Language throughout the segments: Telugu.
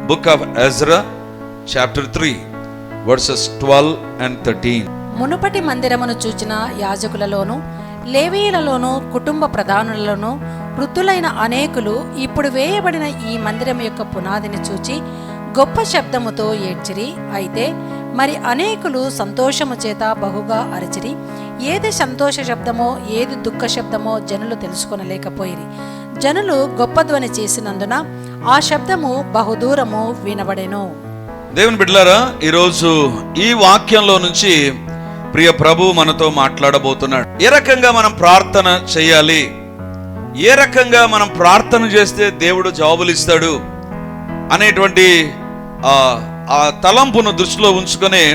Book of Ezra chapter 3 versus 12 and 13. మునుపటి మందిరమును చూచిన యాజకులలోను లేవీయులలోను కుటుంబ ప్రధానులలోను వృద్ధులైన అనేకులు ఇప్పుడు వేయబడిన ఈ మందిరం యొక్క పునాదిని చూచి గొప్ప శబ్దముతో ఏడ్చిరి. అయితే మరి అనేకులు సంతోషము చేత బహుగా అరచిరి. ఏది సంతోష శబ్దమో ఏది దుఃఖ శబ్దమో జనులు తెలుసుకొనలేకపోయిరి. జనులు గొప్ప ధ్వని చేసినందున ఆ శబ్దము బహుదూరము వినబడెను. దేవుని బిడ్డలారా, ఈరోజు ఈ వాక్యంలో నుంచి ప్రియ ప్రభు మనతో మాట్లాడబోతున్నాడు. ఏ రకంగా మనం ప్రార్థన చేయాలి, ఏ రకంగా మనం ప్రార్థన చేస్తే దేవుడు జవాబులు ఇస్తాడు అనేటువంటి ఆ తలంపును దృష్టిలో ఉంచుకొని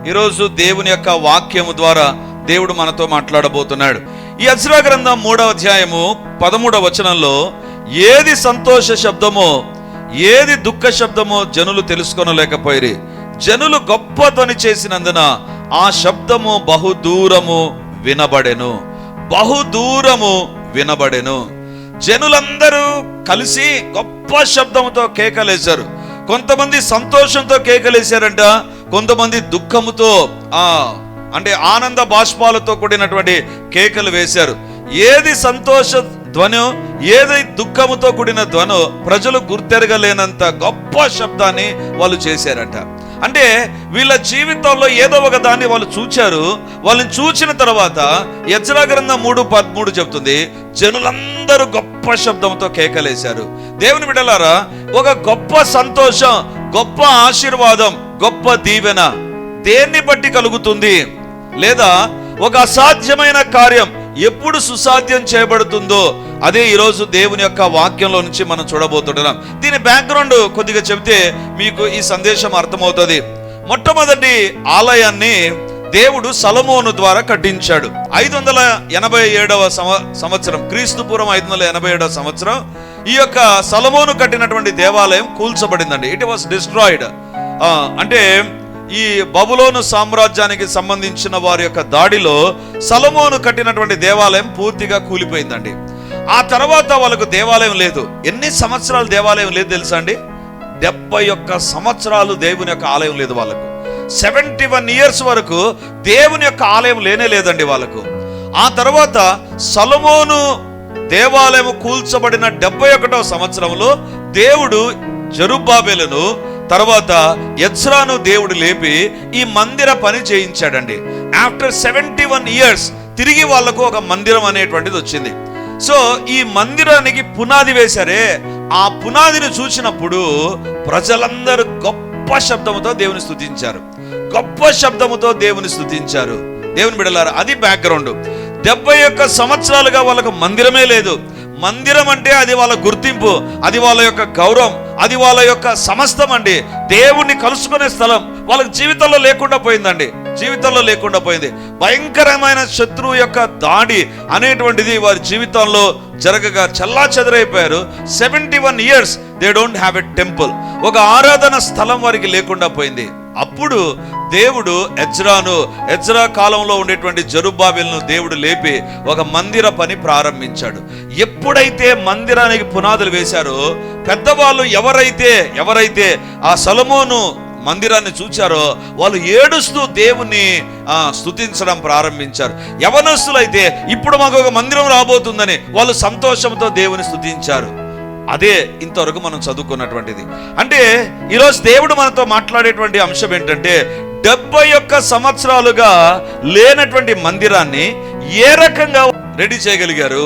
ఈరోజు దేవుని యొక్క వాక్యము ద్వారా దేవుడు మనతో మాట్లాడబోతున్నాడు. ఈ ఎజ్రా గ్రంథం 3వ అధ్యాయము 13వ వచనంలో ఏది సంతోష శబ్దమో ఏది దుఃఖ శబ్దమో జనులు తెలుసుకొనలేకపోయిరి. జనులు గొప్ప ధ్వని చేసినందున ఆ శబ్దము బహుదూరము వినబడెను. బహుదూరము వినబడెను. జనులందరూ కలిసి గొప్ప శబ్దముతో కేకలేశారు. కొంతమంది సంతోషంతో కేకలేశారంట, కొంతమంది దుఃఖముతో అంటే ఆనంద బాష్పాలతో కూడినటువంటి కేకలు వేశారు. ఏది సంతోష ధ్వనో ఏది దుఃఖముతో కూడిన ధ్వనో ప్రజలు గుర్తెరగలేనంత గొప్ప శబ్దాన్ని వాళ్ళు చేశారంట. అంటే వీళ్ళ జీవితంలో ఏదో ఒక దాన్ని వాళ్ళు చూచారు. వాళ్ళని చూచిన తర్వాత ఎజ్రా గ్రంథం 3:13 చెప్తుంది, జనులందరూ గొప్ప శబ్దంతో కేకలేశారు. దేవుని బిడ్డలారా, ఒక గొప్ప సంతోషం, గొప్ప ఆశీర్వాదం, గొప్ప దీవెన దేన్ని బట్టి కలుగుతుంది? లేదా ఒక అసాధ్యమైన కార్యం ఎప్పుడు సుసాధ్యం చేయబడుతుందో అదే ఈరోజు దేవుని యొక్క వాక్యంలో నుంచి మనం చూడబోతున్నాం. దీని బ్యాక్గ్రౌండ్ కొద్దిగా చెబితే మీకు ఈ సందేశం అర్థమవుతుంది. మొట్టమొదటి ఆలయాన్ని దేవుడు సొలొమోను ద్వారా కట్టించాడు. 587వ సంవత్సరం, క్రీస్తుపూర్వం 587వ సంవత్సరం ఈ యొక్క సొలొమోను కట్టినటువంటి దేవాలయం కూల్చబడిందండి. It was destroyed. అంటే ఈ బబులోను సామ్రాజ్యానికి సంబంధించిన వారి యొక్క దాడిలో సొలొమోను కట్టినటువంటి దేవాలయం పూర్తిగా కూలిపోయిందండి. ఆ తర్వాత వాళ్ళకు దేవాలయం లేదు. ఎన్ని సంవత్సరాలు దేవాలయం లేదు తెలుసా అండి? 71 సంవత్సరాలు దేవుని యొక్క ఆలయం లేదు వాళ్ళకు. 71 years వరకు దేవుని యొక్క ఆలయం లేనే లేదండి వాళ్ళకు. ఆ తర్వాత సొలొమోను దేవాలయం కూల్చబడిన 71వ సంవత్సరంలో దేవుడు జెరుబ్బాబెలును తర్వాత ఎజ్రాను దేవుడు లేపి ఈ మందిర పని చేయించాడండి. ఆఫ్టర్ 71 years తిరిగి వాళ్లకు ఒక మందిరం అనేటువంటిది వచ్చింది. సో ఈ మందిరానికి పునాది వేశారే, ఆ పునాదిని చూసినప్పుడు ప్రజలందరూ గొప్ప శబ్దముతో దేవుని స్తుతించారు. గొప్ప శబ్దముతో దేవుని స్తుతించారు. దేవుని బిడ్డలారా, అది బ్యాక్గ్రౌండ్. 71 సంవత్సరాలుగా వాళ్ళకు మందిరమే లేదు. మందిరం అంటే అది వాళ్ళ గుర్తింపు, అది వాళ్ళ యొక్క గౌరవం, అది వాళ్ళ యొక్క సమస్తం అండి. దేవుణ్ణి కలుసుకునే స్థలం వాళ్ళకి జీవితంలో లేకుండా పోయిందండి. జీవితంలో లేకుండా పోయింది. భయంకరమైన శత్రువు యొక్క దాడి అనేటువంటిది వారి జీవితంలో జరగగా చల్లా చెదరైపోయారు. 71 years they don't have a temple. ఒక ఆరాధన స్థలం వారికి లేకుండా పోయింది. అప్పుడు దేవుడు ఎజ్రా కాలంలో ఉండేటువంటి జెరుబ్బాబెలును దేవుడు లేపి ఒక మందిర పని ప్రారంభించాడు. ఎప్పుడైతే మందిరానికి పునాదులు వేశారో పెద్దవాళ్ళు ఎవరైతే ఆ సొలొమోను మందిరాన్ని చూచారో వాళ్ళు ఏడుస్తూ దేవుని స్తుతించడం ప్రారంభించారు. యవనస్తులైతే ఇప్పుడు మాకు ఒక మందిరం రాబోతుందని వాళ్ళు సంతోషంతో దేవుని స్తుతించారు. అదే ఇంతవరకు మనం చదువుకున్నటువంటిది. అంటే ఈరోజు దేవుడు మనతో మాట్లాడేటువంటి అంశం ఏంటంటే 71 సంవత్సరాలుగా లేనటువంటి మందిరాన్ని ఏ రకంగా రెడీ చేయగలిగారు,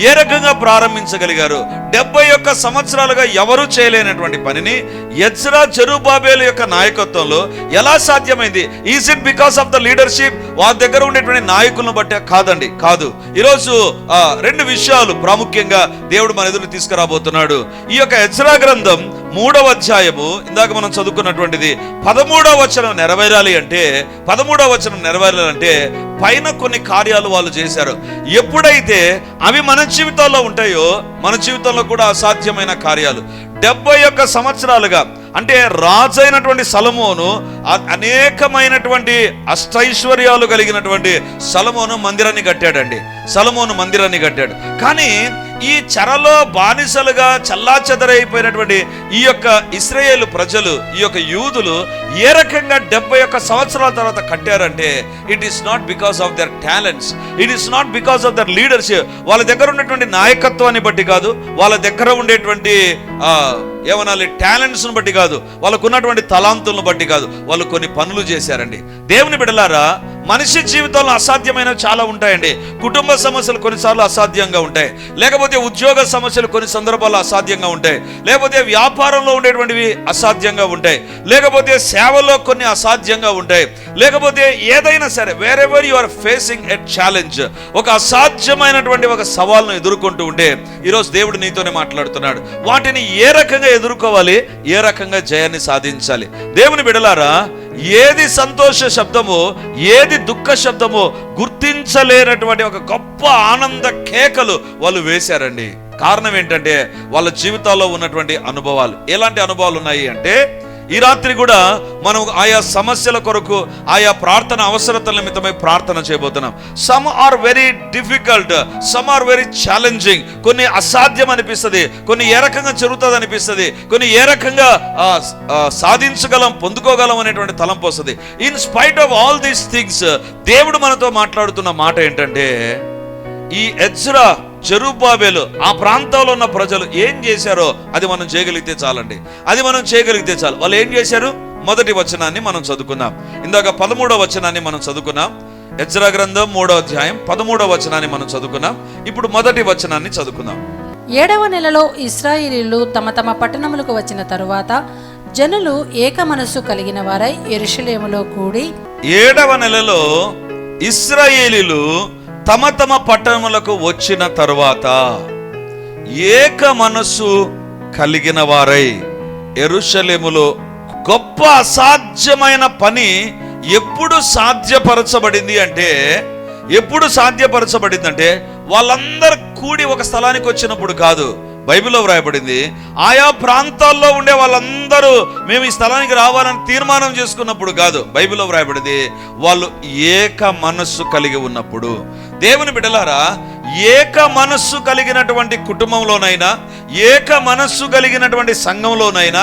ఏ రకంగా ప్రారంభించగలిగారు? 71 సంవత్సరాలుగా ఎవరు చేయలేనటువంటి పనిని ఎజ్రా జెరుబ్బాబెలు యొక్క నాయకత్వంలో ఎలా సాధ్యమైంది? Is it because of the leadership? వారి దగ్గర ఉండేటువంటి నాయకులను బట్టే? కాదండి, కాదు. ఈరోజు 2 విషయాలు ప్రాముఖ్యంగా దేవుడు మన ఎదురు తీసుకురాబోతున్నాడు. ఈ యొక్క ఎజ్రా గ్రంథం 3వ అధ్యాయము ఇందాక మనం చదువుకున్నటువంటిది 13వ వచనం నెరవేరాలి అంటే, 13వ వచనం నెరవేరాలంటే పైన కొన్ని కార్యాలు వాళ్ళు చేశారు. ఎప్పుడైతే అవి మన జీవితాల్లో ఉంటాయో మన జీవితంలో కూడా అసాధ్యమైన కార్యాలు. 71 సంవత్సరాలుగా అంటే రాజైనటువంటి సొలొమోను అనేకమైనటువంటి అష్టైశ్వర్యాలు కలిగినటువంటి సొలొమోను మందిరాన్ని కట్టాడండి. సొలొమోను మందిరాన్ని కట్టాడు. కానీ ఈ చెరలో బానిసలుగా చల్లాచెదరైపోయినటువంటి ఈ యొక్క ఇశ్రాయేలు ప్రజలు, ఈ యొక్క యూదులు ఏ రకంగా 71 సంవత్సరాల తర్వాత కట్టారంటే it is not because of their talents, it is not because of their leadership. వాళ్ళ దగ్గర ఉన్నటువంటి నాయకత్వాన్ని బట్టి కాదు, వాళ్ళ దగ్గర ఉండేటువంటి ఏమనాలి టాలెంట్స్ను బట్టి కాదు, వాళ్ళకు ఉన్నటువంటి తలాంతులను బట్టి కాదు, వాళ్ళు కొన్ని పనులు చేశారండి. దేవుని బిడ్డలారా, మనిషి జీవితంలో అసాధ్యమైనవి చాలా ఉంటాయండి. కుటుంబ సమస్యలు కొన్నిసార్లు అసాధ్యంగా ఉంటాయి, లేకపోతే ఉద్యోగ సమస్యలు కొన్ని సందర్భాల్లో అసాధ్యంగా ఉంటాయి, లేకపోతే వ్యాపారంలో ఉండేటువంటివి అసాధ్యంగా ఉంటాయి, లేకపోతే సేవలో కొన్ని అసాధ్యంగా ఉంటాయి, లేకపోతే ఏదైనా సరే wherever you are facing a challenge, ఒక అసాధ్యమైనటువంటి ఒక సవాల్ను ఎదుర్కొంటూ ఉంటే ఈరోజు దేవుడు నీతోనే మాట్లాడుతున్నాడు. వాటిని ఏ రకంగా ఎదుర్కోవాలి, ఏ రకంగా జయాన్ని సాధించాలి. దేవుని బిడ్డలారా, ఏది సంతోష శబ్దమో ఏది దుఃఖ శబ్దమో గుర్తించలేనటువంటి ఒక గొప్ప ఆనంద కేకలు వాళ్ళు వేశారండి. కారణం ఏంటంటే వాళ్ళ జీవితాల్లో ఉన్నటువంటి అనుభవాలు. ఎలాంటి అనుభవాలు ఉన్నాయి అంటే, ఈ రాత్రి కూడా మనం ఆయా సమస్యల కొరకు, ఆయా ప్రార్థన అవసరతల నిమిత్తమై ప్రార్థన చేయబోతున్నాం. Some are very difficult, some are very challenging. కొన్ని అసాధ్యం అనిపిస్తుంది, కొన్ని ఏ రకంగా జరుగుతుంది అనిపిస్తుంది, కొన్ని ఏ రకంగా సాధించగలం, పొందుకోగలం అనేటువంటి తలంపు వస్తుంది. In spite of all these things దేవుడు మనతో మాట్లాడుతున్న మాట ఏంటంటే, ఈ ఎజ్రా, జెరుబ్బాబెలు, ఆ ప్రాంతంలో ఉన్న ప్రజలు ఏం చేశారో అది మనం చేయగలిగితే చాలండి. అది మనం చేయగలిగితే చాలు. వాళ్ళు ఏం చేశారు? మొదటి వచనాన్ని మనం చదువుకున్నాం. ఇందాక 13వ వచనాన్ని మనం చదువుకున్నాం. ఎజ్రా గ్రంథం 3వ అధ్యాయం 13వ వచనాన్ని మనం చదువుకున్నాం. ఇప్పుడు మొదటి వచనాన్ని చదువుకుందాం. 7వ నెలలో ఇశ్రాయేలీయులు తమ తమ పట్టణములకు వచ్చిన తరువాత జనులు ఏక మనస్సు కలిగిన వారై యెరూషలేములో కూడి, 7వ నెలలో ఇశ్రాయేలీయులు తమ తమ పట్టణములకు వచ్చిన తరువాత ఏక మనస్సు కలిగిన వారై యెరూషలేములో. గొప్ప అసాధ్యమైన పని ఎప్పుడు సాధ్యపరచబడింది అంటే, ఎప్పుడు సాధ్యపరచబడిందంటే వాళ్ళందరూ కూడి ఒక స్థలానికి వచ్చినప్పుడు కాదు. బైబిల్లో వ్రాయబడింది, ఆయా ప్రాంతాల్లో ఉండే వాళ్ళందరూ మేము ఈ స్థలానికి రావాలని తీర్మానం చేసుకున్నప్పుడు కాదు. బైబిల్లో వ్రాయబడింది, వాళ్ళు ఏక మనస్సు కలిగి ఉన్నప్పుడు. దేవుని బిడ్డలారా, ఏక మనస్సు కలిగినటువంటి కుటుంబంలోనైనా, ఏక మనస్సు కలిగినటువంటి సంఘంలోనైనా,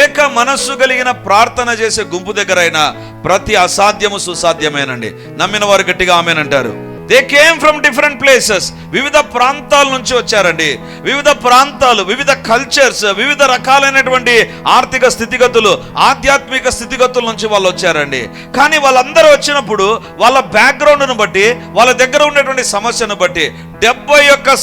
ఏక మనస్సు కలిగిన ప్రార్థన చేసే గుంపు దగ్గరైనా ప్రతి అసాధ్యము సుసాధ్యమేనండి. నమ్మిన వారు గట్టిగా ఆమేనంటారు. They came from different places. వివిధ ప్రాంతాల నుంచి వచ్చారండి. వివిధ ప్రాంతాలు, వివిధ కల్చర్స్, వివిధ రకాలైనటువంటి ఆర్థిక స్థితిగతులు, ఆధ్యాత్మిక స్థితిగతుల నుంచి వాళ్ళు వచ్చారండి. కానీ వాళ్ళందరూ వచ్చినప్పుడు వాళ్ళ బ్యాక్గ్రౌండ్ను బట్టి, వాళ్ళ దగ్గర ఉన్నటువంటి సమస్యను బట్టి 71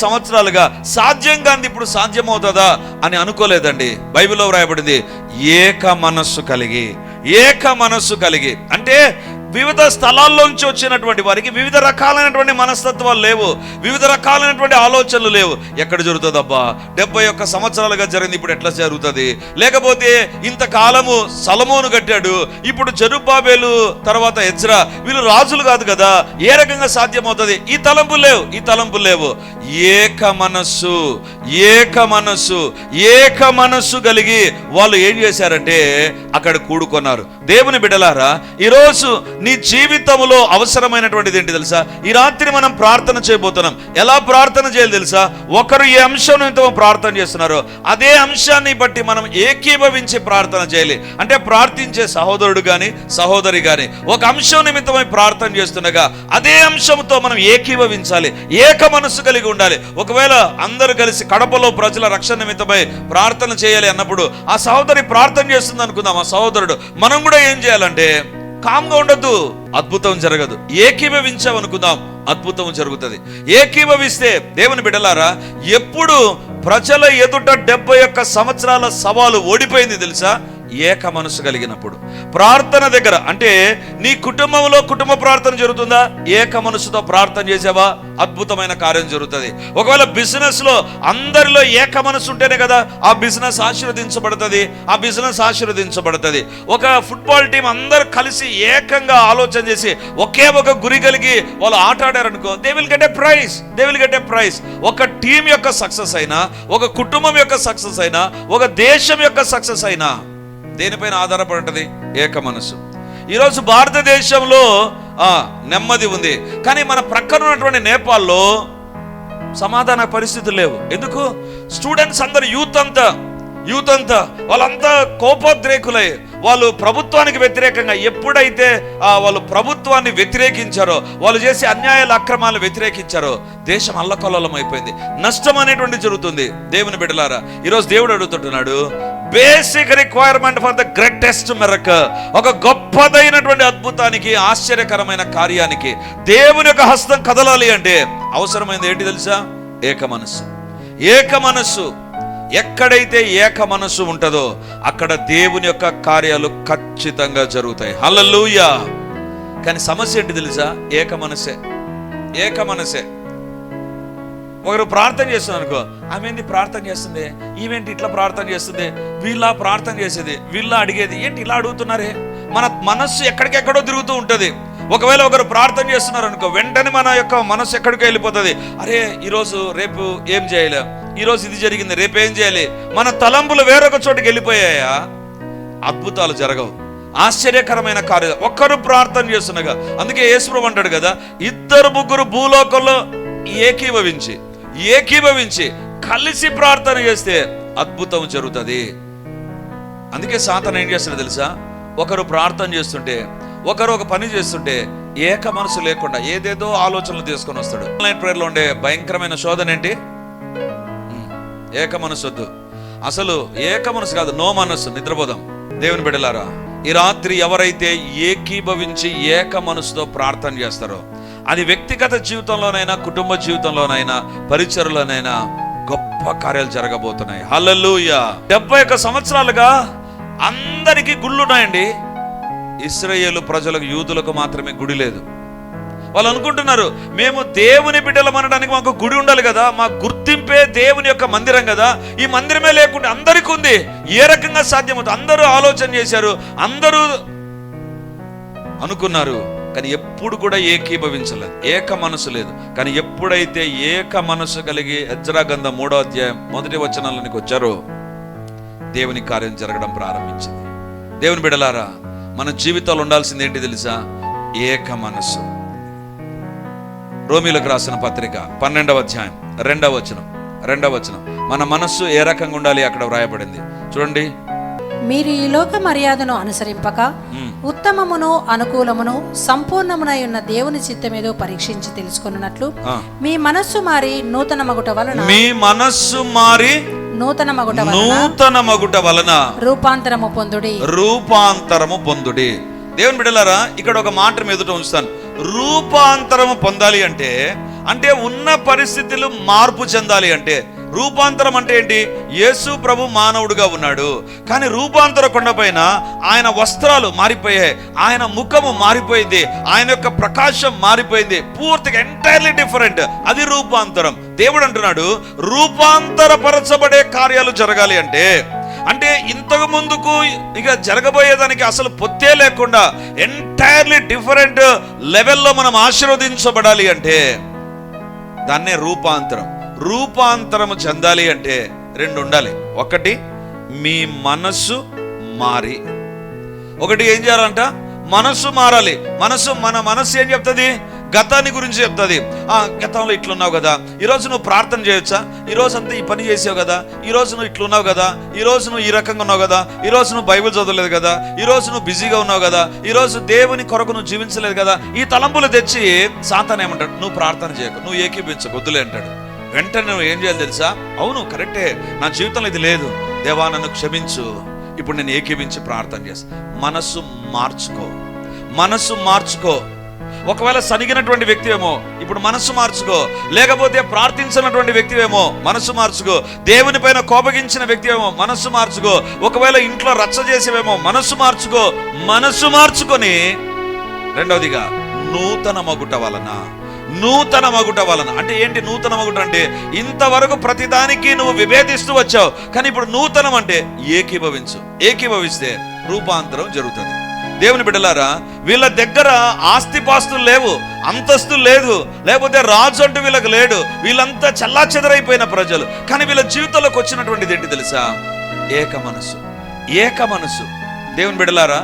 సంవత్సరాలుగా సాధ్యం కాని ఇప్పుడు సాధ్యమవుతుందా అని అనుకోలేదండి. బైబిల్లో వ్రాయబడింది, ఏక మనస్సు కలిగి. అంటే వివిధ స్థలాల్లోంచి వచ్చినటువంటి వారికి వివిధ రకాలైనటువంటి మనస్తత్వాలు లేవు, వివిధ రకాలైనటువంటి ఆలోచనలు లేవు. ఎక్కడ జరుగుతుంది అబ్బా, 71 సంవత్సరాలుగా జరిగింది, ఇప్పుడు ఎట్లా జరుగుతుంది? లేకపోతే ఇంతకాలము సొలొమోను కట్టాడు, ఇప్పుడు జెరుబ్బాబెలు తర్వాత ఎజ్రా, వీళ్ళు రాజులు కాదు కదా, ఏ రకంగా సాధ్యమవుతుంది? ఈ తలంపులు లేవు. ఏక మనస్సు కలిగి వాళ్ళు ఏం చేశారంటే అక్కడ కూడుకున్నారు. దేవుని బిడ్డలారా, ఈరోజు నీ జీవితంలో అవసరమైనటువంటిది ఏంటి తెలుసా? ఈ రాత్రి మనం ప్రార్థన చేయబోతున్నాం. ఎలా ప్రార్థన చేయాలి తెలుసా? ఒకరు ఏ అంశం నిమిత్తం ప్రార్థన చేస్తున్నారో అదే అంశాన్ని బట్టి మనం ఏకీభవించి ప్రార్థన చేయాలి. అంటే ప్రార్థించే సహోదరుడు గాని సహోదరి గాని ఒక అంశం నిమిత్తమై ప్రార్థన చేస్తుండగా అదే అంశంతో మనం ఏకీభవించాలి, ఏక మనస్సు కలిగి ఉండాలి. ఒకవేళ అందరూ కలిసి కడపలో ప్రజల రక్షణ నిమిత్తమై ప్రార్థన చేయాలి అన్నప్పుడు ఆ సహోదరి ప్రార్థన చేస్తుంది అనుకుందాం, ఆ సహోదరుడు, మనం కూడా ఏం చేయాలంటే కామ్గా ఉండొద్దు, అద్భుతం జరగదు. ఏకీభవించామనుకుందాం, అద్భుతం జరుగుతుంది. ఏకీభవిస్తే దేవుని బిడ్డలారా, ఎప్పుడు ప్రజల ఎదుట 71 సంవత్సరాల సవాలు ఓడిపోయింది తెలుసా? ఏక మనసు కలిగినప్పుడు. ప్రార్థన దగ్గర అంటే నీ కుటుంబంలో కుటుంబ ప్రార్థన జరుగుతుందా? ఏక మనసుతో ప్రార్థన చేసావా? అద్భుతమైన కార్యం జరుగుతుంది. ఒకవేళ బిజినెస్ లో అందరిలో ఏక మనసు ఉంటేనే కదా ఆ బిజినెస్ ఆశీర్వదించబడుతుంది. ఒక ఫుట్బాల్ టీం అందరు కలిసి ఏకంగా ఆలోచన చేసి ఒకే ఒక గురి కలిగి వాళ్ళు ఆట ఆడారనుకో, they will get a prize. ఒక టీం యొక్క సక్సెస్ అయినా, ఒక కుటుంబం యొక్క సక్సెస్ అయినా, ఒక దేశం యొక్క సక్సెస్ అయినా దేనిపైన ఆధారపడి ఉంటుంది? ఏక మనసు. ఈరోజు భారతదేశంలో నెమ్మది ఉంది, కానీ మన ప్రక్కన ఉన్నటువంటి నేపాల్లో సమాధాన పరిస్థితులు లేవు. ఎందుకు? స్టూడెంట్స్ అందరు యూత్ అంతా వాళ్ళంతా కోపోద్రేకులై వాళ్ళు ప్రభుత్వానికి వ్యతిరేకంగా ఎప్పుడైతే వాళ్ళు ప్రభుత్వాన్ని వ్యతిరేకించారో, వాళ్ళు చేసే అన్యాయాల అక్రమాలు వ్యతిరేకించారో దేశం అల్లకల్లోలం అయిపోయింది. నష్టం అనేటువంటి జరుగుతుంది. దేవుని బిడ్డలారా, ఈరోజు దేవుడు అడుగుతుంటున్నాడు, basic requirement for the greatest miracle, ఒక గొప్పదైనటువంటి అద్భుతానికి, ఆశ్చర్యకరమైన కార్యానికి దేవుని యొక్క హస్తం కదలాలి అంటే అవసరమైనది ఏంటి తెలుసా? ఏక మనస్సు. ఎక్కడైతే ఏక మనస్సు ఉంటుందో అక్కడ దేవుని యొక్క కార్యాలు ఖచ్చితంగా జరుగుతాయి. హల్లెలూయా. కానీ సమస్య ఏంటి తెలుసా? ఏక మనసే. ఒకరు ప్రార్థన చేస్తున్నారు అనుకో, ఆమె ఏంటి ప్రార్థన చేస్తుంది, ఈవేంటి ఇట్లా ప్రార్థన చేస్తుంది, వీళ్ళ ప్రార్థన చేసేది, వీళ్ళ అడిగేది ఏంటి, ఇలా అడుగుతున్నారే. మన మనస్సు ఎక్కడికెక్కడో తిరుగుతూ ఉంటుంది. ఒకవేళ ఒకరు ప్రార్థన చేస్తున్నారు అనుకో, వెంటనే మన యొక్క మనస్సు ఎక్కడికి వెళ్ళిపోతుంది. అరే ఈరోజు రేపు ఏం చేయాలి, ఈరోజు ఇది జరిగింది, రేపు ఏం చేయాలి. మన తలంపులు వేరొక చోటుకి వెళ్ళిపోయాయా, అద్భుతాలు జరగవు, ఆశ్చర్యకరమైన కార్యాలు. ఒక్కరు ప్రార్థన చేస్తున్నాగా. అందుకే యేసు అంటాడు కదా, 2-3 భూలోకంలో ఏకీభవించి కలిసి ప్రార్థన చేస్తే అద్భుతం జరుగుతుంది. అందుకే సాతాను ఏం చేస్తాడో తెలుసా? ఒకరు ప్రార్థన చేస్తుంటే, ఒకరు ఒక పని చేస్తుంటే ఏక మనసు లేకుండా ఏదేదో ఆలోచనలు తీసుకొని వస్తాడు. ఆన్లైన్ ప్రేయర్లో ఉండే భయంకరమైన శోధన ఏంటి? ఏక మనసు వద్దు. అసలు ఏక మనసు కాదు, నో మనస్సు. నిద్రపోదాం. దేవుని బిడ్డలారా, ఈ రాత్రి ఎవరైతే ఏకీభవించి ఏక మనసుతో ప్రార్థన చేస్తారో అది వ్యక్తిగత జీవితంలోనైనా, కుటుంబ జీవితంలోనైనా, పరిచర్లోనైనా గొప్ప కార్యాలు జరగబోతున్నాయి. హల్లెలూయా. 71 సంవత్సరాలుగా అందరికీ గుళ్ళున్నాయండి. ఇశ్రాయేలు ప్రజలకు, యూదులకు మాత్రమే గుడి లేదు. వాళ్ళు అనుకుంటున్నారు, మేము దేవుని బిడ్డలం అనడానికి మాకు గుడి ఉండాలి కదా, మా గుర్తింపే దేవుని యొక్క మందిరం కదా, ఈ మందిరమే లేకుండా అందరికీ ఉంది. ఏ రకంగా సాధ్యమవుతుంది? అందరూ ఆలోచన చేశారు, అందరూ అనుకున్నారు, కానీ ఎప్పుడు కూడా ఏకీభవించలేదు, ఏక మనసు లేదు. కానీ ఎప్పుడైతే ఏక మనసు కలిగి ఎజ్రా గ్రంథం 3వ అధ్యాయం 1వ వచనానికి వచ్చారో దేవుని కార్యం జరగడం ప్రారంభించింది. దేవుని బిడ్డలారా, మన జీవితాలు ఉండాల్సింది ఏంటి తెలుసా? ఏక మనస్సు. రోమీలకు రాసిన పత్రిక 12వ అధ్యాయం 2వ వచనం. మన మనస్సు ఏ రకంగా ఉండాలి అక్కడ వ్రాయబడింది చూడండి. మీరు ఈ లోక మర్యాదను అనుసరింపక ఉత్తమమును అనుకూలమును సంపూర్ణమునై ఉన్న దేవుని చిత్తమేదో పరీక్షించి తెలుసుకున్నట్లు మీ మనస్సు మారి నూతన మగుట వలన రూపాంతరము పొందుడి. దేవుని బిడ్డలారా, ఇక్కడ ఒక మాట ఎదుట ఉంచుతాను. రూపాంతరము పొందాలి అంటే ఉన్న పరిస్థితులు మార్పు చెందాలి అంటే. రూపాంతరం అంటే ఏంటి? యేసు ప్రభు మానవుడుగా ఉన్నాడు, కానీ రూపాంతర కొండపైన ఆయన వస్త్రాలు మారిపోయాయి, ఆయన ముఖము మారిపోయింది, ఆయన యొక్క ప్రకాశం మారిపోయింది, పూర్తిగా ఎంటైర్లీ డిఫరెంట్. అది రూపాంతరం. దేవుడు అంటున్నాడు, రూపాంతరపరచబడే కార్యాలు జరగాలి అంటే ఇంతకు ముందుకు ఇక జరగబోయేదానికి అసలు పొత్తే లేకుండా ఎంటైర్లీ డిఫరెంట్ లెవెల్లో మనం ఆశీర్వదించబడాలి అంటే దాన్నే రూపాంతరము చెందాలి అంటే 2 ఉండాలి. ఒకటి, మీ మనస్సు మారి. ఒకటి ఏం చేయాలంట? మనస్సు మారాలి. మన మనస్సు ఏం చెప్తుంది? గతాన్ని గురించి చెప్తుంది. గతంలో ఇట్లున్నావు కదా, ఈరోజు నువ్వు ప్రార్థన చేయొచ్చా, ఈరోజు అంతా ఈ పని చేసావు కదా, ఈరోజు నువ్వు ఇట్లున్నావు కదా, ఈరోజు నువ్వు ఈ రకంగా ఉన్నావు కదా, ఈరోజు నువ్వు బైబిల్ చదవలేదు కదా, ఈరోజు నువ్వు బిజీగా ఉన్నావు కదా, ఈరోజు దేవుని కొరకు నువ్వు జీవించలేదు కదా. ఈ తలంపులు తెచ్చి సాతాను ఏమంటాడు? నువ్వు ప్రార్థన చేయకు, నువ్వు ఏకీపించకు, వద్దులే అంటాడు. వెంటనే నువ్వు ఏం చేయాలి తెలుసా? అవును, కరెక్టే, నా జీవితంలో ఇది లేదు, దేవా నన్ను క్షమించు, ఇప్పుడు నేను ఏకీపించి ప్రార్థన చేస్తా. మనస్సు మార్చుకో. ఒకవేళ సనిగినటువంటి వ్యక్తివేమో ఇప్పుడు మనస్సు మార్చుకో, లేకపోతే ప్రార్థించినటువంటి వ్యక్తివేమో మనస్సు మార్చుకో, దేవుని పైన కోపగించిన వ్యక్తివేమో మనస్సు మార్చుకో, ఒకవేళ ఇంట్లో రచ్చ చేసేవేమో మనస్సు మార్చుకొని రెండవదిగా నూతన మగుట వలన అంటే ఏంటి? నూతన మగుట అంటే ఇంతవరకు ప్రతిదానికి నువ్వు విభేదిస్తూ వచ్చావు, కానీ ఇప్పుడు నూతనం అంటే ఏకీభవిస్తే రూపాంతరం జరుగుతుంది. దేవుని బిడ్డలారా, వీళ్ళ దగ్గర ఆస్తిపాస్తులు లేవు, అంతస్తులు లేదు, లేకపోతే రాజు అంటూ వీళ్ళకి లేడు, వీళ్ళంతా చల్లాచెదరైపోయిన ప్రజలు. కానీ వీళ్ళ జీవితంలోకి వచ్చినటువంటిది ఏంటి తెలుసా? ఏక మనసు. దేవుని బిడ్డలారా,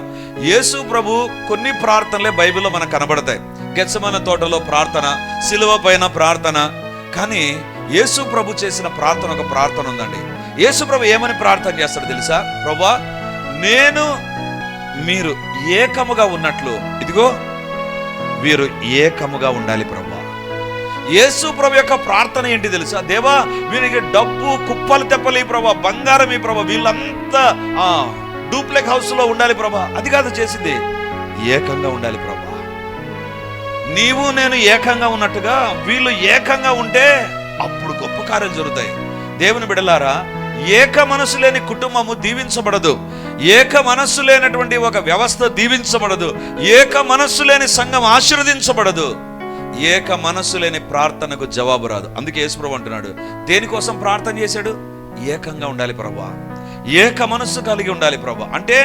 యేసు ప్రభు కొన్ని ప్రార్థనలే బైబిల్లో మనకు కనబడతాయి. గెత్సెమనే తోటలో ప్రార్థన, సిలువ పైన ప్రార్థన, కానీ యేసు ప్రభు చేసిన ప్రార్థన ఒక ప్రార్థన ఉందండి. యేసు ప్రభు ఏమని ప్రార్థన చేస్తాడు తెలుసా? ప్రభువా, నేను మీరు ఏకముగా ఉన్నట్లు ఇదిగో వీరు ఏకముగా ఉండాలి ప్రభువా. యేసు ప్రభు యొక్క ప్రార్థన ఏంటి తెలుసా? దేవా, వీరికి డబ్బు కుప్పలు తెప్పలి ప్రభా, బంగారం ఈ ప్రభా, వీళ్ళంతా డూప్లెక్ హౌస్ లో ఉండాలి ప్రభా. అది కాదు చేసింది, ఏకంగా ఉండాలి ప్రభా. నీవు నేను ఏకంగా ఉన్నట్టుగా వీళ్ళు ఏకంగా ఉంటే అప్పుడు గొప్ప కార్యాలు జరుగుతాయి. దేవుని బిడ్డలారా, ఏక మనసు లేని కుటుంబము దీవించబడదు. ఏక మనస్సు లేనటువంటి ఒక వ్యవస్థ దీవించబడదు. ఏక మనస్సు లేని సంఘం ఆశీర్వదించబడదు. ఏక మనస్సు లేని ప్రార్థనకు జవాబు రాదు. అందుకే యేసు ప్రభు అంటున్నాడు, దేనికోసం ప్రార్థన చేశాడు? ఏకంగా ఉండాలి ప్రభువా, ఏక మనస్సు కలిగి ఉండాలి ప్రభువా. అంటే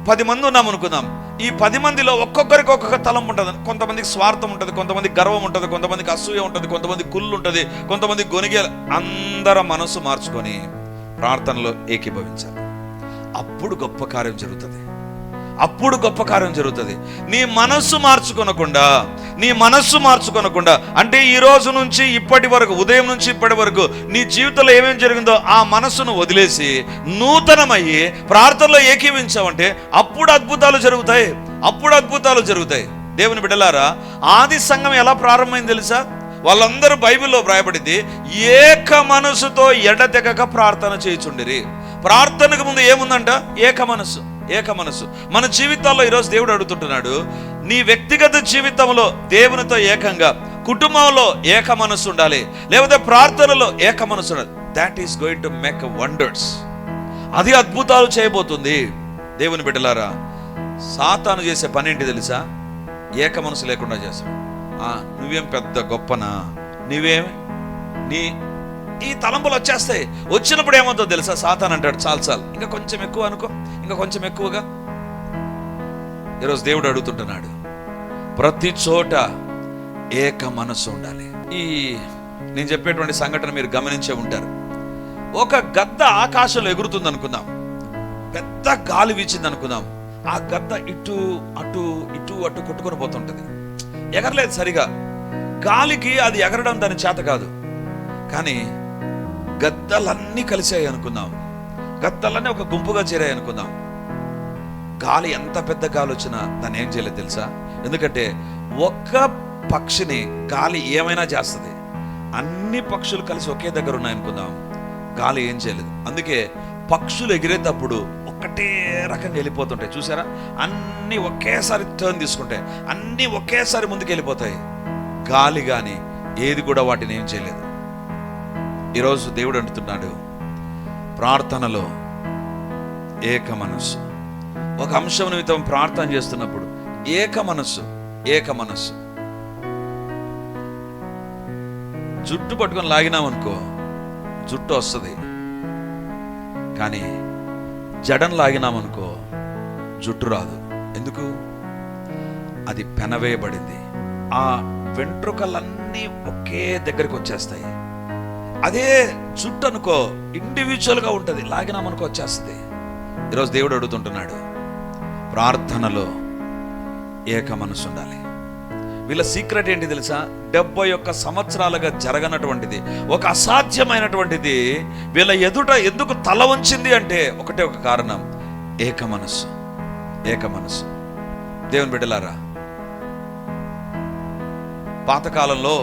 10 మంది ఉన్నాం అనుకుందాం. ఈ 10 మందిలో ఒక్కొక్కరికి ఒక్కొక్క తలంపు ఉంటుంది. కొంతమందికి స్వార్థం ఉంటుంది, కొంతమందికి గర్వం ఉంటుంది, కొంతమందికి అసూయ ఉంటుంది, కొంతమంది కుళ్ళు ఉంటుంది, కొంతమంది గొనిగే. అందర మనసు మార్చుకొని ప్రార్థనలో ఏకీభవించాలి. అప్పుడు గొప్ప కార్యం జరుగుతుంది. అప్పుడు గొప్ప కార్యం జరుగుతుంది. నీ మనస్సు మార్చుకొనకుండా అంటే ఈ రోజు నుంచి ఇప్పటి వరకు, ఉదయం నుంచి ఇప్పటి వరకు నీ జీవితంలో ఏమేమి జరిగిందో ఆ మనస్సును వదిలేసి నూతనమయ్యి ప్రార్థనలో ఏకీవించావంటే అప్పుడు అద్భుతాలు జరుగుతాయి. దేవుని బిడ్డలారా, ఆది సంఘం ఎలా ప్రారంభమైంది తెలుసా? వాళ్ళందరూ బైబిల్లో వ్రాయబడింది, ఏక మనసుతో ఎడతెగక ప్రార్థన చేయుచుండిరి. ప్రార్థనకు ముందు ఏముందంట? ఏక మనసు. మన జీవితాల్లో ఈరోజు దేవుడు అడుగుతుంటున్నాడు, నీ వ్యక్తిగత జీవితంలో దేవునితో ఏకంగా, కుటుంబంలో ఏక మనసు ఉండాలి, లేకపోతే ప్రార్థనలో ఏక మనసు ఉండాలి. That is going to make wonders. అది అద్భుతాలు చేయబోతుంది. దేవుని బిడ్డలారా, సాతాను చేసే పని ఏంటి తెలుసా? ఏక మనసు లేకుండా చేస్తాడు. నువ్వేం పెద్ద గొప్పనా, నీ ఈ తలంపులు వచ్చేస్తాయి. వచ్చినప్పుడు ఏమవుతుందో తెలుసా? సాతాను అంటాడు, చాలు ఇంకా కొంచెం ఎక్కువ అనుకో, ఇంకా కొంచెం ఎక్కువగా. ఈరోజు దేవుడు అడుగుతుంటున్నాడు, ప్రతి చోట ఏక మనస్సు ఉండాలి. నేను చెప్పేటువంటి సంఘటన మీరు గమనించే ఉంటారు. ఒక గద్ద ఆకాశంలో ఎగురుతుంది అనుకుందాం, పెద్ద గాలి వీచింది అనుకుందాం. ఆ గద్ద ఇటు అటు కొట్టుకొని పోతుంటది. ఎగరలేదు సరిగా. గాలికి అది ఎగరడం దాని చేత కాదు. కానీ గద్దలన్నీ కలిసాయి అనుకుందాం, గద్దలన్నీ ఒక గుంపుగా చేరాయి అనుకుందాం. గాలి ఎంత పెద్ద గాలి వచ్చినా దాన్ని ఏం చేయలేదు తెలుసా? ఎందుకంటే ఒక్క పక్షిని గాలి ఏమైనా చేస్తుంది. అన్ని పక్షులు కలిసి ఒకే దగ్గర ఉన్నాయి అనుకుందాం, గాలి ఏం చేయలేదు. అందుకే పక్షులు ఎగిరేటప్పుడు ఒకటే రకంగా వెళ్ళిపోతుంటాయి. చూసారా? అన్నీ ఒకేసారి టర్న్ తీసుకుంటాయి, అన్నీ ఒకేసారి ముందుకు వెళ్ళిపోతాయి. గాలి కానీ ఏది కూడా వాటిని ఏం చేయలేదు. ఈరోజు దేవుడు అంటున్నాడు, ప్రార్థనలో ఏక మనస్సు. ఒక అంశం నిమిత్తం ప్రార్థన చేస్తున్నప్పుడు ఏక మనస్సు. జుట్టు పట్టుకొని లాగినామనుకో జుట్టు వస్తుంది, కానీ జడం లాగినామనుకో జుట్టు రాదు. ఎందుకు? అది పెనవేయబడింది. ఆ వెంట్రుకలన్నీ ఒకే దగ్గరికి వచ్చేస్తాయి. అదే జుట్టు అనుకో ఇండివిజువల్గా ఉంటుంది, లాగినామనుకో వచ్చేస్తుంది. ఈరోజు దేవుడు అడుగుతుంటున్నాడు, ప్రార్థనలో ఏక మనసు ఉండాలి. వీళ్ళ సీక్రెట్ ఏంటి తెలుసా? 71 సంవత్సరాలుగా జరగనటువంటిది, ఒక అసాధ్యమైనటువంటిది వీళ్ళ ఎదుట ఎందుకు తల వంచింది అంటే ఒకటే ఒక కారణం, ఏక మనస్సు. దేవుని బిడ్డలారా, పాతకాలంలో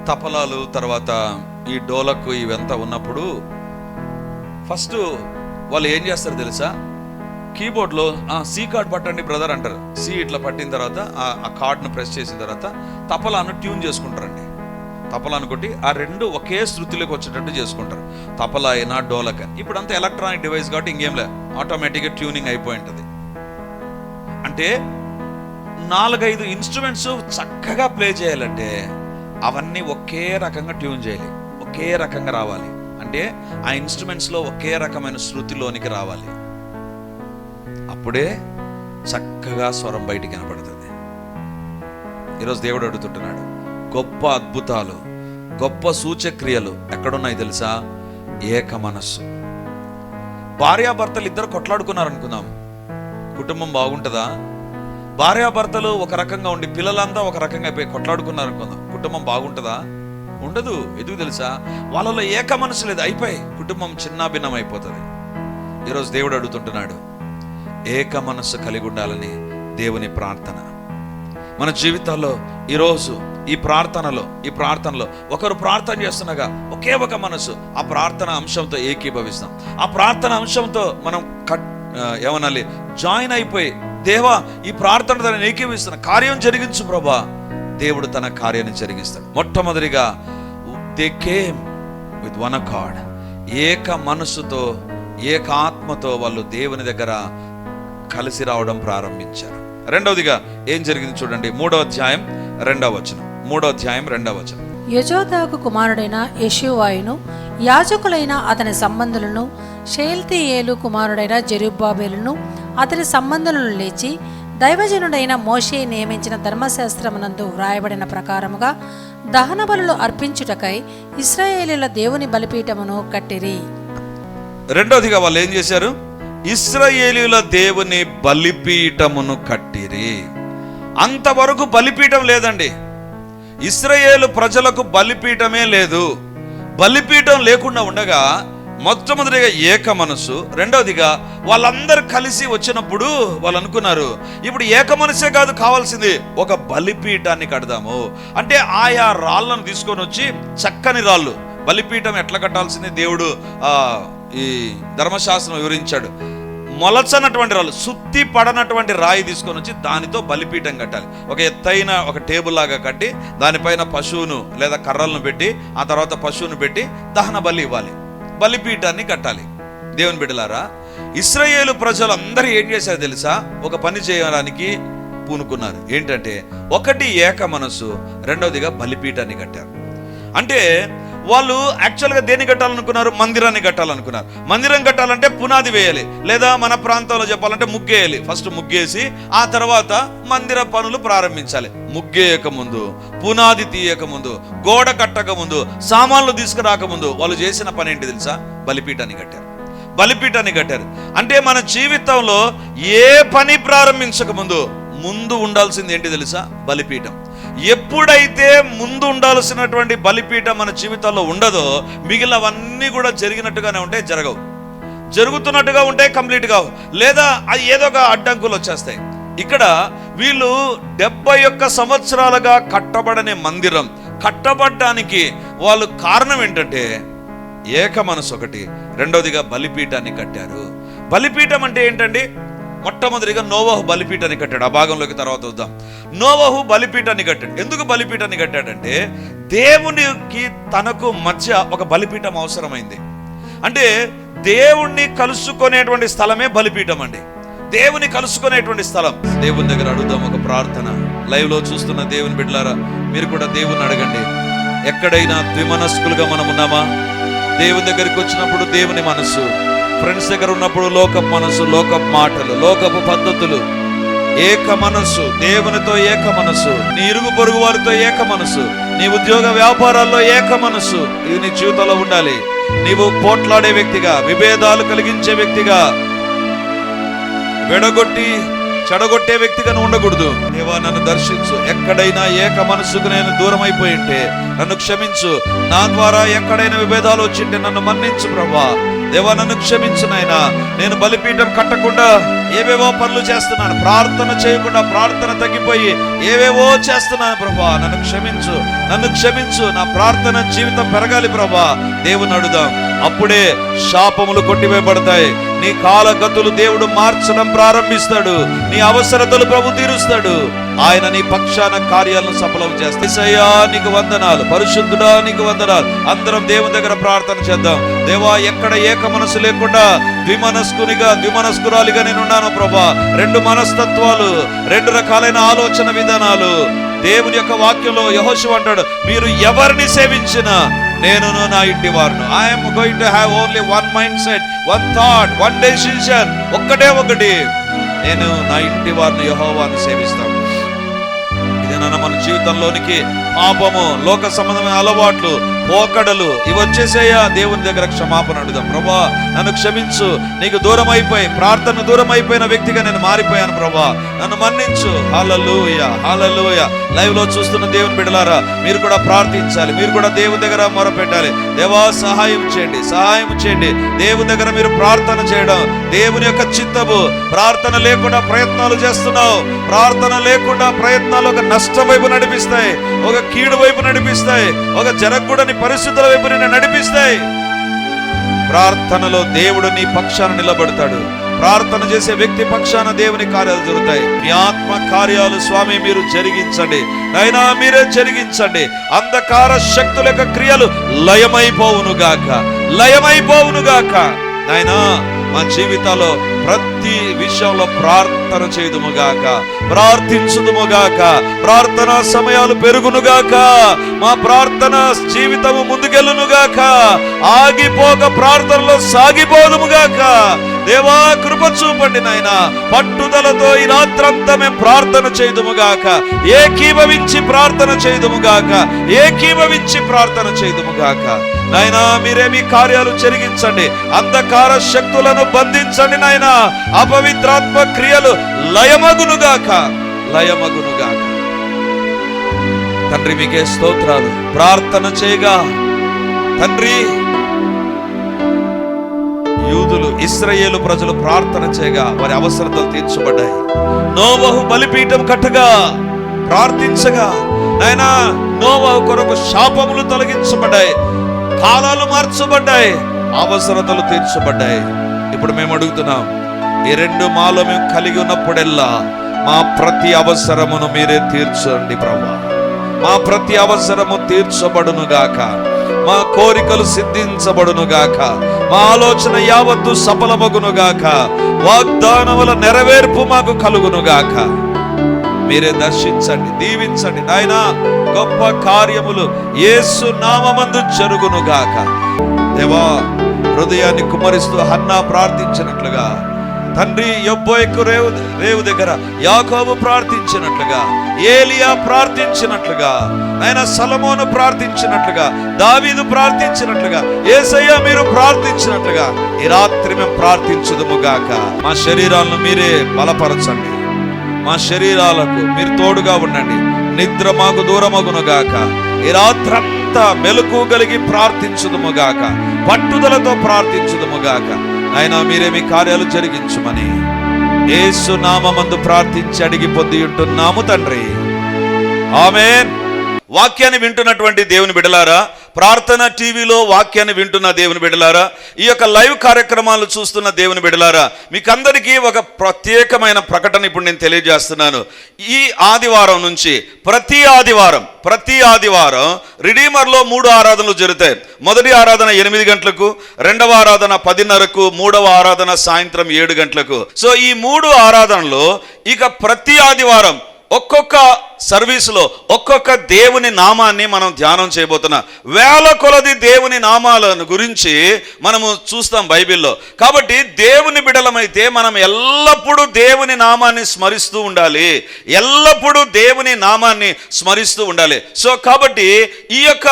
తపలాలు, తర్వాత ఈ డోలకు ఇవంతా ఉన్నప్పుడు ఫస్ట్ వాళ్ళు ఏం చేస్తారు తెలుసా? కీబోర్డ్లో సి కార్డ్ పట్టండి బ్రదర్ అంటారు. సి ఇట్లా పట్టిన తర్వాత ఆ కార్డ్ను ప్రెస్ చేసిన తర్వాత తపలాను ట్యూన్ చేసుకుంటారండి. తపలాను కొట్టి ఆ రెండు ఒకే శృతిలోకి వచ్చేటట్టు చేసుకుంటారు. తపలా అయినా డోలక్. ఇప్పుడు అంతా ఎలక్ట్రానిక్ డివైస్ కాబట్టి ఇంకేం లే, ఆటోమేటిక్గా ట్యూనింగ్ అయిపోయి ఉంటుంది. అంటే 4-5 ఇన్స్ట్రుమెంట్స్ చక్కగా ప్లే చేయాలంటే అవన్నీ ఒకే రకంగా ట్యూన్ చేయాలి, ఒకే రకంగా రావాలి. అంటే ఆ ఇన్స్ట్రుమెంట్స్లో ఒకే రకమైన శృతిలోనికి రావాలి. అప్పుడే చక్కగా స్వరం బయటికి కనపడుతుంది. ఈరోజు దేవుడు అడుగుతుంటున్నాడు, గొప్ప అద్భుతాలు, గొప్ప సూచక్రియలు ఎక్కడున్నాయి తెలుసా? ఏక మనస్సు. భార్యాభర్తలు ఇద్దరు కొట్లాడుకున్నారు అనుకుందాం, కుటుంబం బాగుంటుందా? భార్యాభర్తలు ఒక రకంగా ఉండి పిల్లలంతా ఒక రకంగా అయిపోయి కొట్లాడుకున్నారు అనుకుందాం, కుటుంబం బాగుంటుందా? ఉండదు. ఎందుకు తెలుసా? వాళ్ళలో ఏక మనసు లేదు, అయిపోయి కుటుంబం చిన్నాభిన్నం అయిపోతుంది. ఈరోజు దేవుడు అడుగుతుంటున్నాడు, ఏక మనస్సు కలిగి ఉండాలని దేవుని ప్రార్థన మన జీవితాల్లో. ఈరోజు ఈ ప్రార్థనలో ఒకరు ప్రార్థన చేస్తుండగా ఒకే ఒక మనసు ఆ ప్రార్థన అంశంతో ఏకీభవిస్తాం. ఆ ప్రార్థన అంశంతో మనం ఏమనాలి, జాయిన్ అయిపోయి, దేవా ఈ ప్రార్థన తనని ఏకీభవిస్తున్న కార్యం జరిగించు ప్రభా, దేవుడు తన కార్యాన్ని జరిగిస్తాడు. మొట్టమొదటిగా they came with one accord, ఏక మనసుతో ఏక ఆత్మతో వాళ్ళు దేవుని దగ్గర కలిసి రావడం ప్రారంభించారు. రెండవదిగా ఏం జరిగింది చూడండి, 3వ అధ్యాయం 2వ వచనం. 3వ అధ్యాయం 2వ వచనం. యోజాదాకు కుమారుడైన యెషూవాయును యాజకులైన అతని సంబంధులను, షేల్తీయేలు కుమారుడైన జెరుబ్బాబెలును అతని సంబంధులను లేచి దైవజనుడైన మోషే నియమించిన ధర్మశాస్త్రమునందు వ్రాయబడిన ప్రకారముగా దహన బలులు అర్పించుటకై ఇశ్రాయేలీయుల దేవుని బలిపీఠమును కట్టిరి. రెండవదిగా వాళ్ళు ఏం చేశారు? ఇశ్రాయేలీయుల దేవుని బలిపీఠమును కట్టిరి. అంతవరకు బలిపీఠం లేదండి. ఇశ్రాయేలు ప్రజలకు బలిపీఠమే లేదు. బలిపీఠం లేకుండా ఉండగా మొట్టమొదటిగా ఏక మనసు, రెండవదిగా వాళ్ళందరూ కలిసి వచ్చినప్పుడు వాళ్ళు అనుకున్నారు, ఇప్పుడు ఏక మనసే కాదు కావాల్సింది, ఒక బలిపీఠాన్ని కడదాము. అంటే ఆయా రాళ్ళను తీసుకొని వచ్చి, చక్కని రాళ్ళు, బలిపీఠం ఎట్లా కట్టాల్సింది దేవుడు ఈ ధర్మశాస్త్రం వివరించాడు. మొలచనటువంటి రాళ్ళు, సుత్తి పడనటువంటి రాయి తీసుకొని వచ్చి దానితో బలిపీఠం కట్టాలి. ఒక ఎత్తైన ఒక టేబుల్ లాగా కట్టి దానిపైన పశువును లేదా కర్రలను పెట్టి ఆ తర్వాత పశువును పెట్టి దహన బలి ఇవ్వాలి, బలిపీఠాన్ని కట్టాలి. దేవుని బిడ్డలారా, ఇశ్రాయేలు ప్రజలు అందరూ ఏం చేశారు తెలుసా? ఒక పని చేయడానికి పూనుకున్నారు. ఏంటంటే, ఒకటి ఏక మనసు, రెండవదిగా బలిపీఠాన్ని కట్టారు. అంటే వాళ్ళు యాక్చువల్గా దేన్ని కట్టాలనుకున్నారు? మందిరాన్ని కట్టాలనుకున్నారు. మందిరం కట్టాలంటే పునాది వేయాలి, లేదా మన ప్రాంతంలో చెప్పాలంటే ముగ్గేయాలి. ఫస్ట్ ముగ్గేసి ఆ తర్వాత మందిర పనులు ప్రారంభించాలి. ముగ్గేయక ముందు, పునాది తీయక ముందు, గోడ కట్టక ముందు, సామాన్లు తీసుకురాకముందు వాళ్ళు చేసిన పని ఏంటి తెలుసా? బలిపీఠాన్ని కట్టారు. బలిపీఠాన్ని కట్టారు. అంటే మన జీవితంలో ఏ పని ప్రారంభించక ముందు ఉండాల్సింది ఏంటి తెలుసా? బలిపీఠం. ఎప్పుడైతే ముందు ఉండాల్సినటువంటి బలిపీఠం మన జీవితాల్లో ఉండదో, మిగిలినవన్నీ కూడా జరిగినట్టుగానే ఉంటాయి, జరగవు. జరుగుతున్నట్టుగా ఉంటాయి, కంప్లీట్ కావు, లేదా అది ఏదో ఒక అడ్డంకులు వచ్చేస్తాయి. ఇక్కడ వీళ్ళు 71 సంవత్సరాలుగా కట్టబడని మందిరం కట్టబడ్డానికి వాళ్ళు కారణం ఏంటంటే ఏక మనసు ఒకటి, రెండవదిగా బలిపీఠాన్ని కట్టారు. బలిపీఠం అంటే ఏంటండి? మొట్టమొదటిగా నోవహు బలిపీఠాన్ని కట్టాడు. ఆ భాగంలోకి తర్వాత వద్దాం. నోవహు బలిపీఠాన్ని కట్టాడు. ఎందుకు బలిపీఠాన్ని కట్టాడంటే, దేవునికి తనకు మధ్య ఒక బలిపీఠం అవసరమైంది. అంటే దేవుణ్ణి కలుసుకునేటువంటి స్థలమే బలిపీఠం అండి. దేవుని కలుసుకునేటువంటి స్థలం. దేవుని దగ్గర అడుగుదాం ఒక ప్రార్థన. లైవ్ లో చూస్తున్న దేవుని బిడ్డలారా, మీరు కూడా దేవుని అడగండి. ఎక్కడైనా ద్విమనస్కులుగా మనం ఉన్నామా? దేవుని దగ్గరికి వచ్చినప్పుడు దేవుని మనసు, ఫ్రెండ్స్ దగ్గర ఉన్నప్పుడు లోకపు మనసు, లోకపు మాటలు, లోకపు పద్ధతులు. ఏక మనస్సు, దేవునితో ఏక మనస్సు, నీ ఇరుగు పొరుగు వారితో ఏక మనస్సు, నీ ఉద్యోగ వ్యాపారాల్లో ఏక మనస్సు. ఇది నీ జీవితంలో ఉండాలి. నీవు పోట్లాడే వ్యక్తిగా, విభేదాలు కలిగించే వ్యక్తిగా, వెడగొట్టి చెడగొట్టే వ్యక్తిగా ఉండకూడదు. దేవా నన్ను దర్శించు. ఎక్కడైనా ఏక మనస్సుకు నేను దూరం అయిపోయి ఉంటే నన్ను క్షమించు. నా ద్వారా ఎక్కడైనా విభేదాలు వచ్చింటే నన్ను మన్నించు ప్రభా. దేవా నన్ను క్షమించు నాయనా. నేను బలిపీఠం కట్టకుండా ఏవేవో పనులు చేస్తున్నాను, ప్రార్థన చేయకుండా ప్రార్థన తగ్గిపోయి ఏవేవో చేస్తున్నాను ప్రభా. నన్ను క్షమించు, నన్ను క్షమించు. నా ప్రార్థన జీవితం పెరగాలి ప్రభా. దేవుని అడుగుదాం. అప్పుడే శాపములు కొట్టివేయబడతాయి. నీ కాలగతులు దేవుడు మార్చడం ప్రారంభిస్తాడు. నీ అవసరతలు ప్రభు తీరుస్తాడు. ఆయన నీ పక్షాన కార్యాలను సఫలం చేస్తాడు. యేసయ్యా నీకు వందనాలు, పరిశుద్ధుడా నీకు వందనాలు. అందరం దేవుని దగ్గర ప్రార్థన చేద్దాం. దేవా, ఎక్కడ ఏక మనసు లేకుండా ద్విమనస్కురాలిగా నేనున్నాను ప్రభా. 2 మనస్తత్వాలు, 2 రకాలైన ఆలోచన విధానాలు. దేవుని యొక్క వాక్యంలో యెహోషువ అంటాడు, మీరు ఎవరిని సేవించినా నేను నా ఇంటి వారును. I'm going to have only one mind set, one thought, one decision. ఒకటి, నేను నా ఇంటి వారిని యెహోవాను సేవిస్తాను. ఇది నాయన మన జీవితంలోనికి పాపము, లోక సంబంధమైన అలవాట్లు, పోకడలు ఇవి వచ్చేసేయా. దేవుని దగ్గర క్షమాపణ అడుగుదాం. ప్రభా నన్ను క్షమించు, నీకు దూరం అయిపోయి, ప్రార్థన దూరం అయిపోయిన వ్యక్తిగా నేను మారిపోయాను ప్రభా, నన్ను మన్నించు. హల్లెలూయా, హల్లెలూయా. లైవ్ లో చూస్తున్న దేవుని బిడ్డలారా, మీరు కూడా ప్రార్థించాలి, మీరు కూడా దేవుని దగ్గర మొరపెట్టాలి. దేవా సహాయం చేయండి, సహాయం చేయండి. దేవుని దగ్గర మీరు ప్రార్థన చేయడం దేవుని యొక్క చిత్తము. ప్రార్థన లేకుండా ప్రయత్నాలు చేస్తున్నావు, ప్రార్థన లేకుండా ప్రయత్నాలు ఒక నష్టం వైపు నడిపిస్తాయి, ఒక కీడు వైపు నడిపిస్తాయి, ఒక జరగకూడని పరిస్థితుల వైపు నిన్ను నడిపిస్తాయి. ప్రార్థనలో దేవుడు నీ పక్షాన నిలబడతాడు. ప్రార్థన చేసే వ్యక్తి పక్షాన దేవుని కార్యాలు జరుగుతాయి. మీ ఆత్మ కార్యాలు స్వామి మీరు జరిగించండి, అయినా మీరే జరిగించండి. అంధకార శక్తుల యొక్క క్రియలు లయమైపోవునుగాక, లయమైపోవునుగాక. నాయనా మా జీవితాల్లో ప్రతి విషయంలో ప్రార్థన చేయుదుముగాక, ప్రార్థించుదుముగాక. ప్రార్థనా సమయాలు పెరుగునుగాక, మా ప్రార్థన జీవితము ముందుకెళ్ళునుగాక. ఆగిపోక ప్రార్థనలో సాగిపోదుముగాక. దేవా కృప చూపండి నాయనా. పట్టుదలతో ఈ రాత్రంతా మేము ప్రార్థన చేయుదుముగాక, ఏకీభవించి ప్రార్థన చేయుదుముగాక, ఏకీభవించి ప్రార్థన చేయుదుముగాక. నాయనా మీరే మీ కార్యాలు జరిగించండి. అంధకార శక్తులను బంధించండి నాయనా. అపవిత్రాత్మ క్రియలు లయమగునుగాక, లయమగునుగాక. తండ్రి మీకే స్తోత్రాలు. ప్రార్థన చేయగా తండ్రి యూదులు, ఇశ్రాయేలు ప్రజలు ప్రార్థన చేయగా వారి అవసరతలు తీర్చబడ్డాయి. నోవహు బలిపీఠం కట్టగా ప్రార్థించగా నాయనా నోవహు కొరకు శాపములు తొలగించబడ్డాయి, కాలాలు మార్చబడ్డాయి, అవసరతలు తీర్చబడ్డాయి. ఇప్పుడు మేము అడుగుతున్నాం, ఈ రెండు మాలో మేము కలిగి ఉన్నప్పుడెల్లా మా ప్రతి అవసరమును మీరే తీర్చండి ప్రభువా. మా ప్రతి అవసరము తీర్చబడునుగాక, మా కోరికలు సిద్ధించబడునుగాక, మా ఆలోచన యావత్తు సఫలమగునుగాక, వాగ్దానముల నెరవేర్పు మాకు కలుగునుగాక. మీరే దర్శించండి, దీవించండి నాయనా. గొప్ప కార్యములు యేసు నామమందు జరుగునుగాక. దేవా హృదయాన్ని కుమరిస్తూ హన్నా ప్రార్థించినట్లుగా తండ్రి యొబ్బోయకు రేవు దగ్గర యాకోబు ప్రార్థించినట్లుగా, ఏలియా ప్రార్థించినట్లుగా, నాయనా సొలొమోను ప్రార్థించినట్లుగా, దావీదు ప్రార్థించినట్లుగా, యేసయ్య మీరు ప్రార్థించినట్లుగా ఈ రాత్రి మేము ప్రార్థించుదుముగాక. మా శరీరాలను మీరే బలపరచండి, మా శరీరాలకు మీరు తోడుగా ఉండండి. నిద్ర మాకు దూరమగునుగాక. ఈ రాత్రంతా మెలకువ కలిగి ప్రార్థించుదుముగాక, పట్టుదలతో ప్రార్థించుదుముగాక. అయినా మీరే మీ కార్యాలు జరిగించుమని యేసు నామమందు ప్రార్థించి అడిగి పొంది ఉంటున్నాము తండ్రి, ఆమేన్. వాక్యాన్ని వింటున్నటువంటి దేవుని బిడ్డలారా, ప్రార్థన టీవీలో వాక్యాన్ని వింటున్న దేవుని బిడ్డలారా, ఈ యొక్క లైవ్ కార్యక్రమాలు చూస్తున్న దేవుని బిడ్డలారా, మీకందరికీ ఒక ప్రత్యేకమైన ప్రకటన ఇప్పుడు నేను తెలియజేస్తున్నాను. ఈ ఆదివారం నుంచి ప్రతి ఆదివారం రిడీమర్లో 3 ఆరాధనలు జరుగుతాయి. మొదటి ఆరాధన 8 గంటలకు, రెండవ ఆరాధన 10:30కు, మూడవ ఆరాధన సాయంత్రం 7 గంటలకు. సో ఈ 3 ఆరాధనలో ఇక ప్రతి ఆదివారం ఒక్కొక్క సర్వీసులో ఒక్కొక్క దేవుని నామాన్ని మనం ధ్యానం చేయబోతున్నాం. వేల కొలది దేవుని నామాలను గురించి మనము చూస్తాం బైబిల్లో. కాబట్టి దేవుని బిడ్డలమైతే మనం ఎల్లప్పుడూ దేవుని నామాన్ని స్మరిస్తూ ఉండాలి, ఎల్లప్పుడూ దేవుని నామాన్ని స్మరిస్తూ ఉండాలి. సో కాబట్టి ఈ యొక్క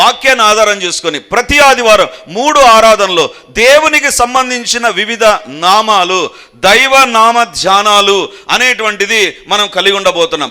వాక్యాన్ని ఆధారం చేసుకొని ప్రతి ఆదివారం 3 ఆరాధనలో దేవునికి సంబంధించిన వివిధ నామాలు, దైవ నామ ధ్యానాలు అనేటువంటిది మనం కలిగి ఉండబోతున్నాం.